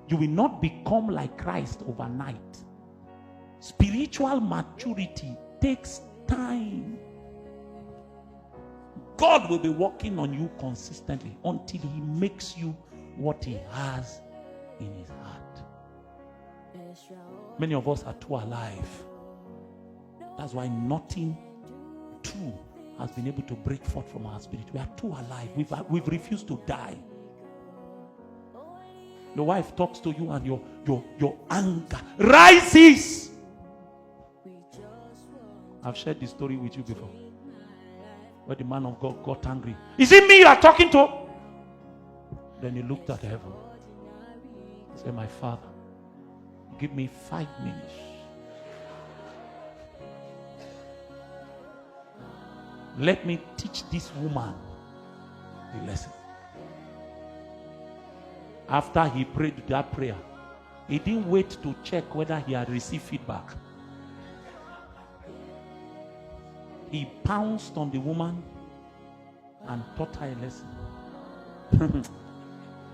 You will not become like Christ overnight. Spiritual maturity takes time. God will be working on you consistently until he makes you what he has in his heart. Many of us are too alive. That's why nothing true has been able to break forth from our spirit. We are too alive. We've refused to die. Your wife talks to you and your anger rises. I've shared this story with you before, where the man of God got angry. Is it me you are talking to? Then he looked at heaven. He said, my Father, give me 5 minutes. Let me teach this woman the lesson. After he prayed that prayer, he didn't wait to check whether he had received feedback. He pounced on the woman and taught her a lesson.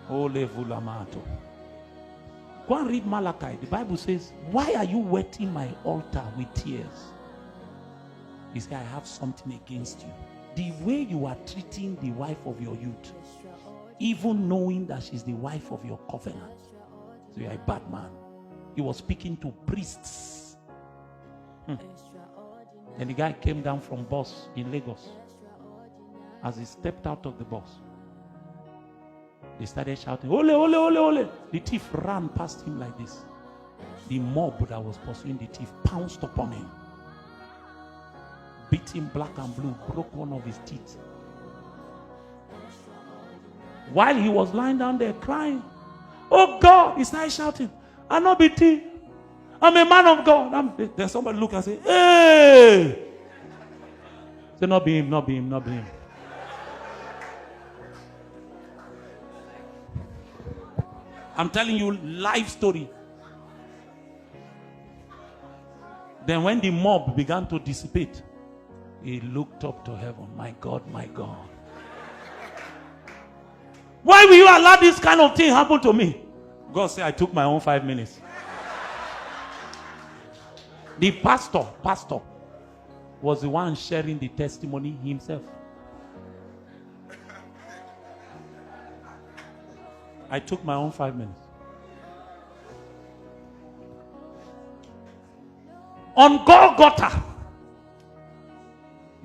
Ole vulamato. Go and read Malachi. The Bible says, why are you wetting my altar with tears? He said, I have something against you. The way you are treating the wife of your youth, even knowing that she's the wife of your covenant. So you're a bad man. He was speaking to priests. And the guy came down from bus in Lagos. As he stepped out of the bus, they started shouting, ole, ole, ole, ole. The thief ran past him like this. The mob that was pursuing the thief pounced upon him, beat him black and blue, broke one of his teeth. While he was lying down there crying, oh God, he started shouting, I'm not be thief. I'm a man of God. Then somebody look and say, hey! Say, not be him, not be him, not be him. I'm telling you, life story. Then when the mob began to dissipate, he looked up to heaven. My God, my God. Why will you allow this kind of thing happen to me? God said, I took my own 5 minutes. The pastor was the one sharing the testimony himself. I took my own 5 minutes. On Golgotha,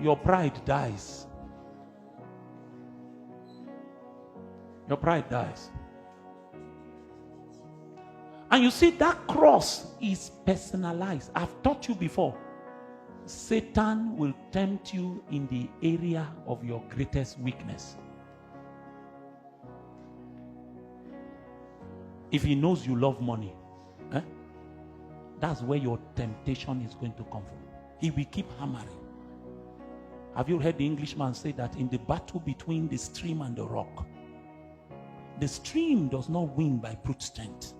your pride dies. Your pride dies. And you see, that cross is personalized. I've taught you before. Satan will tempt you in the area of your greatest weakness. If he knows you love money, that's where your temptation is going to come from. He will keep hammering. Have you heard the Englishman say that in the battle between the stream and the rock, the stream does not win by brute strength,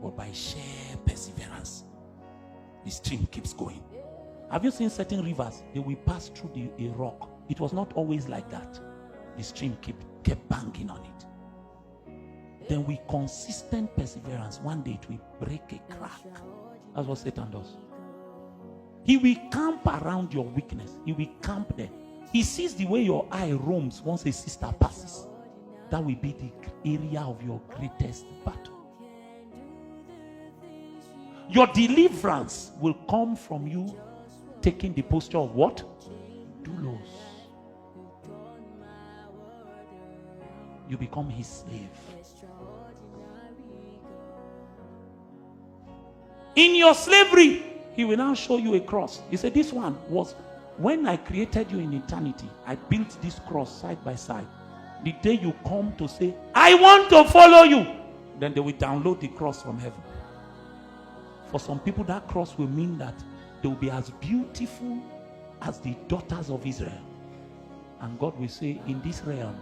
but by sheer perseverance. The stream keeps going. Have you seen certain rivers? They will pass through a rock. It was not always like that. The stream kept banging on it. Then with consistent perseverance, one day it will break a crack. That's what Satan does. He will camp around your weakness. He will camp there. He sees the way your eye roams once a sister passes. That will be the area of your greatest battle. Your deliverance will come from you taking the posture of what? Doulos. You become his slave. In your slavery, he will now show you a cross. He said, this one was, when I created you in eternity, I built this cross side by side. The day you come to say, I want to follow you, then they will download the cross from heaven. For some people, that cross will mean that they will be as beautiful as the daughters of Israel. And God will say, in this realm,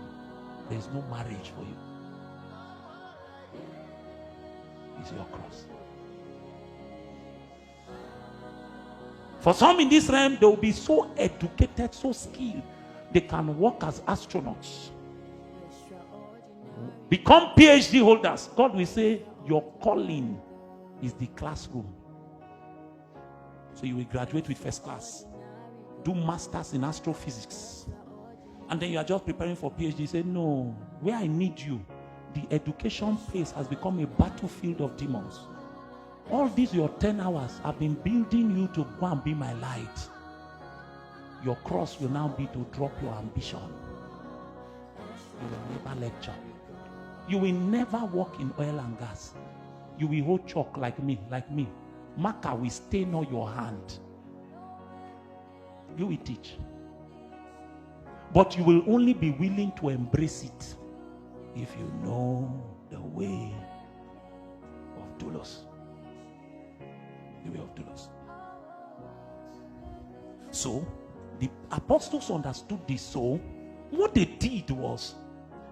there is no marriage for you. It's your cross. For some in this realm, they will be so educated, so skilled, they can work as astronauts, become PhD holders. God will say, Your calling is the classroom. So you will graduate with first class, do masters in astrophysics, and then you are just preparing for PhD. Say, no, where I need you, the education place has become a battlefield of demons. All these your 10 hours have been building you to go and be my light. Your cross will now be to drop your ambition. You will never lecture. You will never work in oil and gas. You will hold chalk like me. Marker will stain on your hand. You will teach. But you will only be willing to embrace it if you know the way of doulos. The way of doulos. So, the apostles understood this. So, what they did was,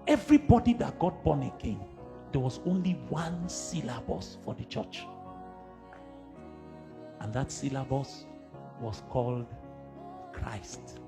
everybody that got born again, there was only one syllabus for the church. And that syllabus was called Christ.